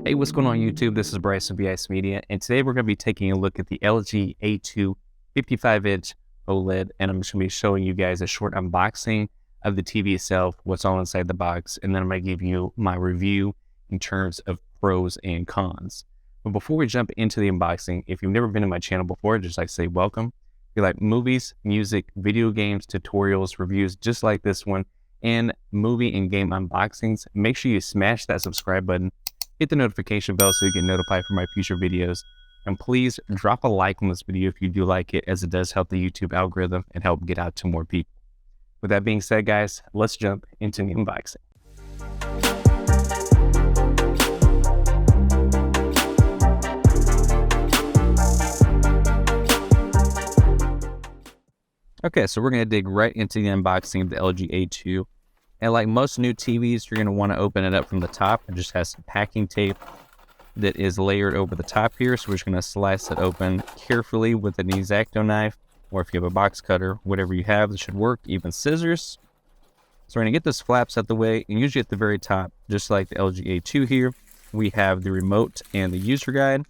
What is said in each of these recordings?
Hey, what's going on YouTube? This is Bryce of BIS Media, and today we're going to be taking a look at the LG A2 55-inch OLED, and I'm just going to be showing you guys a short unboxing of the TV itself, what's all inside the box, and then I'm going to give you my review in terms of pros and cons. But before we jump into the unboxing, if you've never been to my channel before, I'd just like to say welcome. If you like movies, music, video games, tutorials, reviews just like this one, and movie and game unboxings, make sure you smash that subscribe button. Hit the notification bell so you get notified for my future videos. And please drop a like on this video if you do like it, as it does help the YouTube algorithm and help get out to more people. With that being said, guys, let's jump into the unboxing. Okay, so we're going to dig right into the unboxing of the LG A2. And like most new TVs, you're going to want to open it up from the top. It just has some packing tape that is layered over the top here. So we're just going to slice it open carefully with an X-Acto knife, or if you have a box cutter, whatever you have, it should work, even scissors. So we're going to get those flaps out the way, and usually at the very top, just like the LG A2 here, we have the remote and the user guide.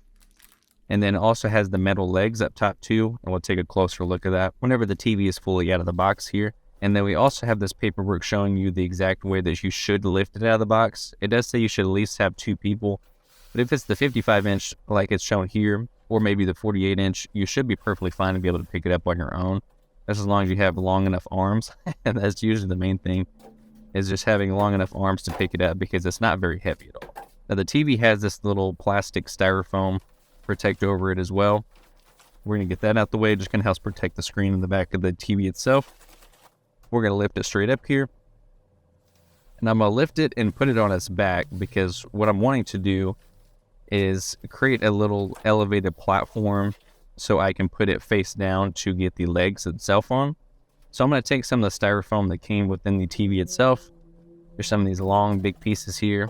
And then it also has the metal legs up top too, and we'll take a closer look at that whenever the TV is fully out of the box here. And then we also have this paperwork showing you the exact way that you should lift it out of the box. It does say you should at least have two people, but if it's the 55-inch like it's shown here, or maybe the 48-inch, you should be perfectly fine to be able to pick it up on your own. That's as long as you have long enough arms, and that's usually the main thing, is just having long enough arms to pick it up, because it's not very heavy at all. Now the TV has this little plastic styrofoam protect over it as well. We're going to get that out the way, just going to help protect the screen in the back of the TV itself. We're going to lift it straight up here, and I'm going to lift it and put it on its back, because what I'm wanting to do is create a little elevated platform so I can put it face down to get the legs itself on. So I'm going to take some of the styrofoam that came within the TV itself. There's some of these long big pieces here,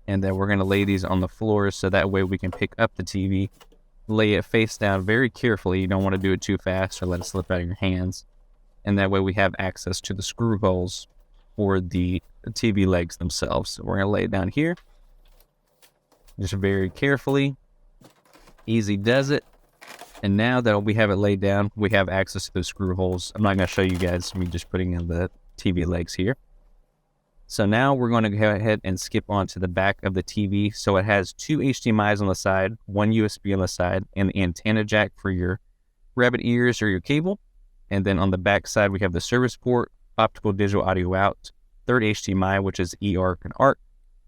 and then we're going to lay these on the floor so that way we can pick up the TV, lay it face down very carefully. You don't want to do it too fast or let it slip out of your hands. And that way we have access to the screw holes for the TV legs themselves. So we're going to lay it down here, just very carefully. Easy does it. And now that we have it laid down, we have access to the screw holes. I'm not going to show you guys me just putting in the TV legs here. So now we're going to go ahead and skip on to the back of the TV. So it has two HDMIs on the side, one USB on the side, and the antenna jack for your rabbit ears or your cable. And then on the back side, we have the service port, optical digital audio out, third HDMI, which is eARC and ARC,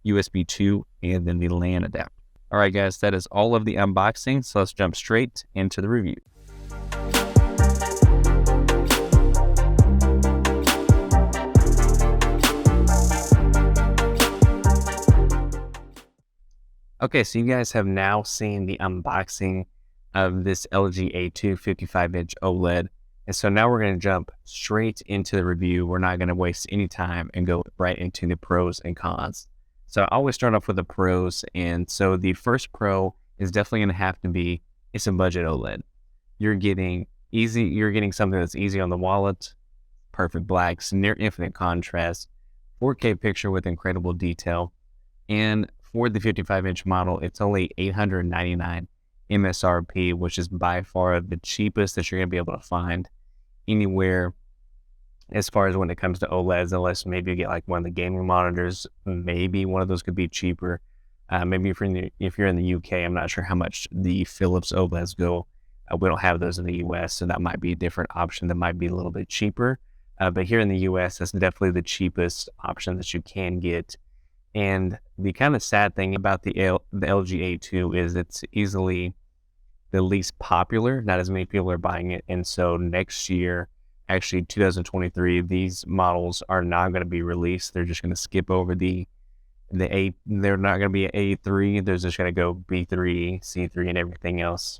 USB 2, and then the LAN adapter. All right, guys, that is all of the unboxing. So let's jump straight into the review. Okay, so you guys have now seen the unboxing of this LG A2 55-inch OLED. And so now we're going to jump straight into the review. We're not going to waste any time and go right into the pros and cons. So I always start off with the pros. And so the first pro is definitely going to have to be, it's a budget OLED. You're getting something that's easy on the wallet, perfect blacks, near infinite contrast, 4K picture with incredible detail. And for the 55-inch model, it's only $899 MSRP, which is by far the cheapest that you're going to be able to find anywhere as far as when it comes to OLEDs, unless maybe you get like one of the gaming monitors. Maybe one of those could be cheaper. Maybe if you're in the UK, I'm not sure how much the Philips OLEDs go. We don't have those in the US, so that might be a different option that might be a little bit cheaper. But here in the US, that's definitely the cheapest option that you can get. And the kind of sad thing about the LG A2 is it's easily the least popular. Not as many people are buying it. And so next year, actually 2023, these models are not going to be released. They're just going to skip over the A. They're not going to be an A3. They're just going to go B3, C3, and everything else.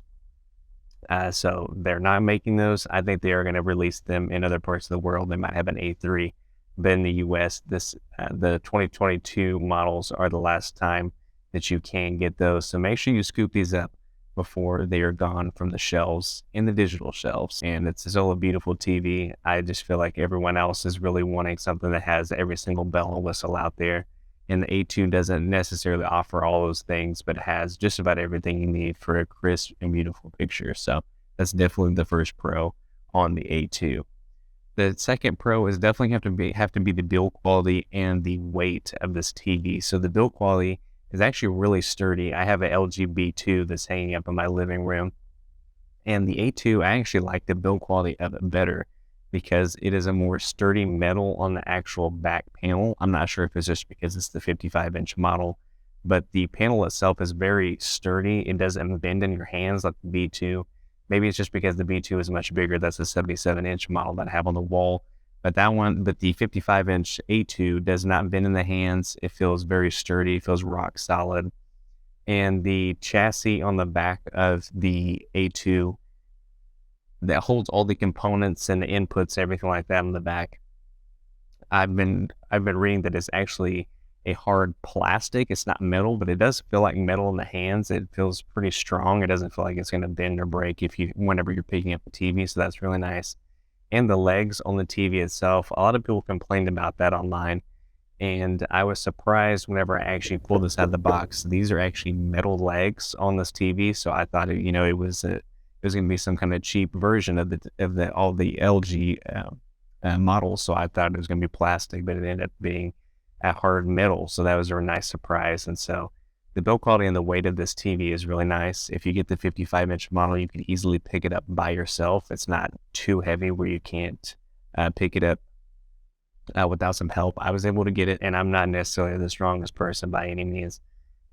So they're not making those. I think they are going to release them in other parts of the world. They might have an A3. But in the US, the 2022 models are the last time that you can get those. So make sure you scoop these up before they are gone from the shelves, in the digital shelves. And it's still a beautiful TV. I just feel like everyone else is really wanting something that has every single bell and whistle out there. And the A2 doesn't necessarily offer all those things, but it has just about everything you need for a crisp and beautiful picture. So that's definitely the first pro on the A2. The second pro is definitely have to be the build quality and the weight of this TV. So the build quality is actually really sturdy. I have an LG B2 that's hanging up in my living room, and the A2, I actually like the build quality of it better because it is a more sturdy metal on the actual back panel. I'm not sure if it's just because it's the 55-inch model, but the panel itself is very sturdy. It doesn't bend in your hands like the B2. Maybe it's just because the B2 is much bigger. That's a 77-inch model that I have on the wall. But the 55-inch A2 does not bend in the hands. It feels very sturdy, feels rock solid. And the chassis on the back of the A2 that holds all the components and the inputs, everything like that on the back. I've been reading that it's actually a hard plastic. It's not metal, but it does feel like metal in the hands. It feels pretty strong. It doesn't feel like it's going to bend or break whenever you're picking up the TV. So that's really nice. And the legs on the TV itself, a lot of people complained about that online. And I was surprised whenever I actually pulled this out of the box. These are actually metal legs on this TV. So I thought, it was going to be some kind of cheap version of all the LG models. So I thought it was going to be plastic, but it ended up being a hard metal. So that was a nice surprise. And so the build quality and the weight of this TV is really nice. If you get the 55-inch model, you can easily pick it up by yourself. It's not too heavy where you can't pick it up without some help. I was able to get it, and I'm not necessarily the strongest person by any means.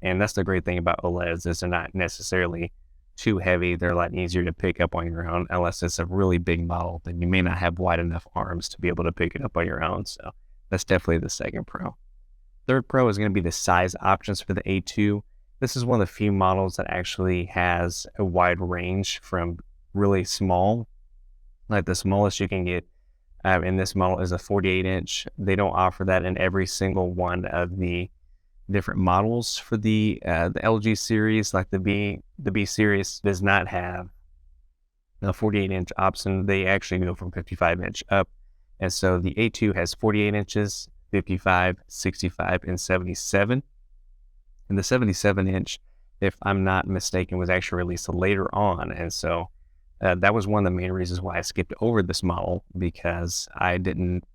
And that's the great thing about OLEDs is they're not necessarily too heavy. They're a lot easier to pick up on your own, unless it's a really big model. Then you may not have wide enough arms to be able to pick it up on your own. So that's definitely the second pro. Third pro is going to be the size options for the A2. This is one of the few models that actually has a wide range from really small, like the smallest you can get in this model is a 48-inch. They don't offer that in every single one of the different models for the LG series. Like the B series does not have a 48-inch option. They actually go from 55-inch up. And so the A2 has 48 inches, 55, 65, and 77. And the 77-inch, if I'm not mistaken, was actually released later on. And so that was one of the main reasons why I skipped over this model, because I didn't,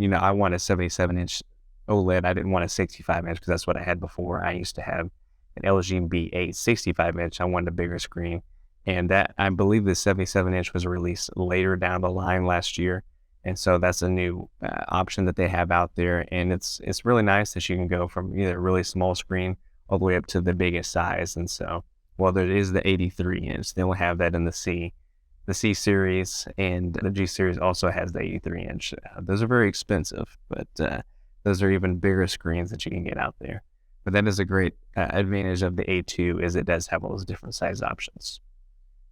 I want a 77-inch OLED. I didn't want a 65-inch because that's what I had before. I used to have an LG B8 65-inch. I wanted a bigger screen. And that, I believe the 77-inch was released later down the line last year. And so that's a new option that they have out there. And it's really nice that you can go from either a really small screen all the way up to the biggest size. And so, well, there is the 83-inch. They will have that in the C. The C series and the G series also has the 83-inch. Those are very expensive, but those are even bigger screens that you can get out there. But that is a great advantage of the A2, is it does have all those different size options.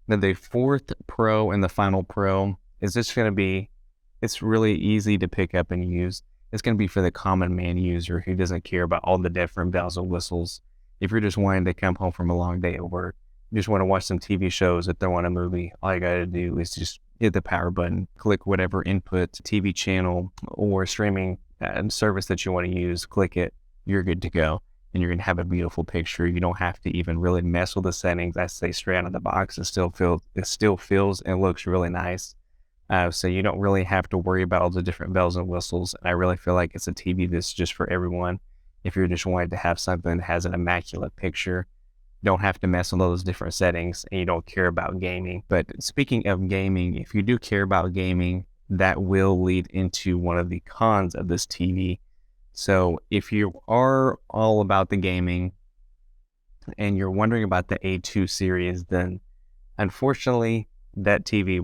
Then the fourth pro and the final pro is just going to be, it's really easy to pick up and use. It's going to be for the common man user who doesn't care about all the different bells and whistles. If you're just wanting to come home from a long day at work, you just want to watch some TV shows or throw on a movie, all you got to do is just hit the power button, click whatever input TV channel or streaming service that you want to use, click it, you're good to go. And you're going to have a beautiful picture. You don't have to even really mess with the settings. I say straight out of the box, it still feels and looks really nice. So you don't really have to worry about all the different bells and whistles. And I really feel like it's a TV that's just for everyone. If you're just wanting to have something that has an immaculate picture, don't have to mess with all those different settings, and you don't care about gaming. But speaking of gaming, if you do care about gaming, that will lead into one of the cons of this TV. So if you are all about the gaming and you're wondering about the A2 series, then unfortunately this TV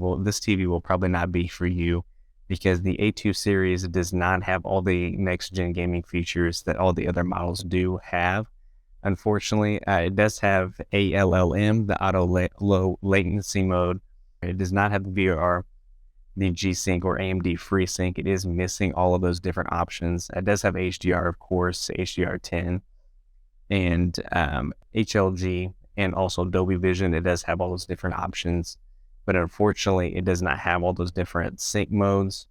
will probably not be for you, because the A2 series does not have all the next gen gaming features that all the other models do have. Unfortunately, it does have ALLM, the low latency mode. It does not have the VRR, the G-Sync or AMD FreeSync. It is missing all of those different options. It does have HDR, of course, HDR10, and HLG, and also Dolby Vision. It does have all those different options, but unfortunately, it does not have all those different sync modes.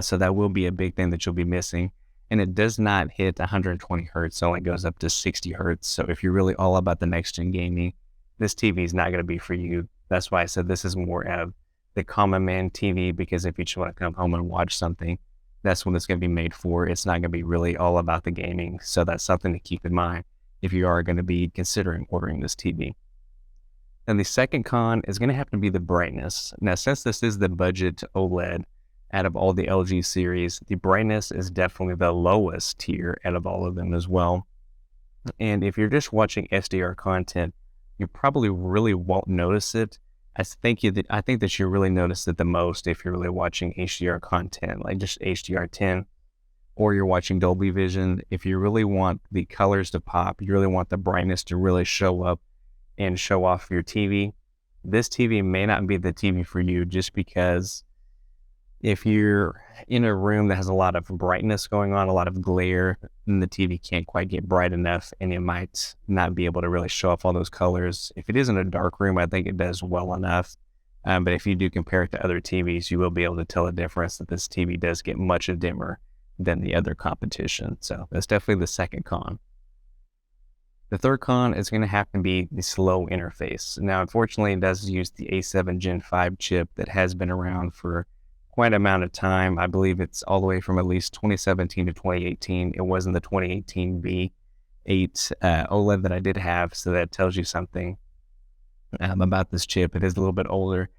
So that will be a big thing that you'll be missing. and it does not hit 120 hertz. It only goes up to 60 hertz. So if you're really all about the next gen gaming, this TV is not going to be for you. That's why I said this is more of the common man TV, because if you just want to come home and watch something, that's what it's going to be made for. It's not going to be really all about the gaming. So that's something to keep in mind if you are going to be considering ordering this TV. And the second con is going to have to be the brightness. Now, since this is the budget OLED out of all the LG series, the brightness is definitely the lowest tier out of all of them as well. And if you're just watching SDR content, you probably really won't notice it. I think that you really notice it the most if you're really watching HDR content, like just HDR10, or you're watching Dolby Vision. If you really want the colors to pop, you really want the brightness to really show up and show off your TV, this TV may not be the TV for you, just because if you're in a room that has a lot of brightness going on, a lot of glare, then the TV can't quite get bright enough, and it might not be able to really show off all those colors. If it is in a dark room, I think it does well enough. But if you do compare it to other TVs, you will be able to tell the difference that this TV does get much dimmer than the other competition. So that's definitely the second con. The third con is going to have to be the slow interface. Now, unfortunately, it does use the A7 Gen 5 chip that has been around for quite an amount of time. I believe it's all the way from at least 2017 to 2018. It wasn't the 2018 V8 OLED that I did have, so that tells you something about this chip. It is a little bit older,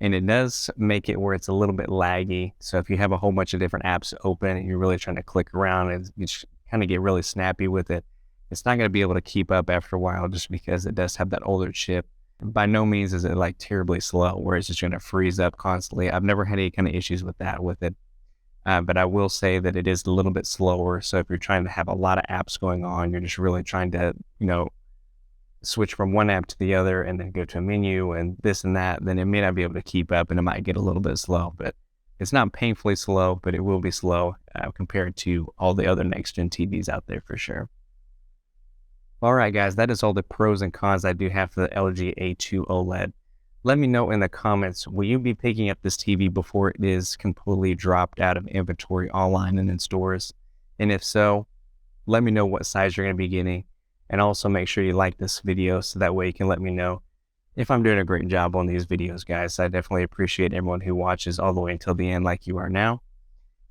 and it does make it where it's a little bit laggy. So if you have a whole bunch of different apps open and you're really trying to click around and you kind of get really snappy with it, it's not going to be able to keep up after a while, just because it does have that older chip. By no means is it like terribly slow where it's just going to freeze up constantly. I've never had any kind of issues with that with it. But I will say that it is a little bit slower. So if you're trying to have a lot of apps going on, you're just really trying to, switch from one app to the other and then go to a menu and this and that, then it may not be able to keep up and it might get a little bit slow. But it's not painfully slow, but it will be slow compared to all the other next-gen TVs out there for sure. All right, guys, that is all the pros and cons I do have for the LG A2 OLED. Let me know in the comments, will you be picking up this TV before it is completely dropped out of inventory online and in stores? And if so, let me know what size you're going to be getting. And also make sure you like this video so that way you can let me know if I'm doing a great job on these videos, guys. I definitely appreciate everyone who watches all the way until the end like you are now.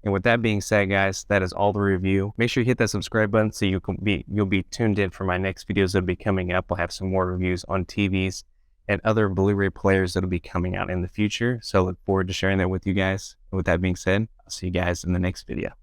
And with that being said, guys, that is all the review. Make sure you hit that subscribe button so you'll be tuned in for my next videos that'll be coming up. I'll have some more reviews on TVs and other Blu-ray players that'll be coming out in the future. So I look forward to sharing that with you guys. And with that being said, I'll see you guys in the next video.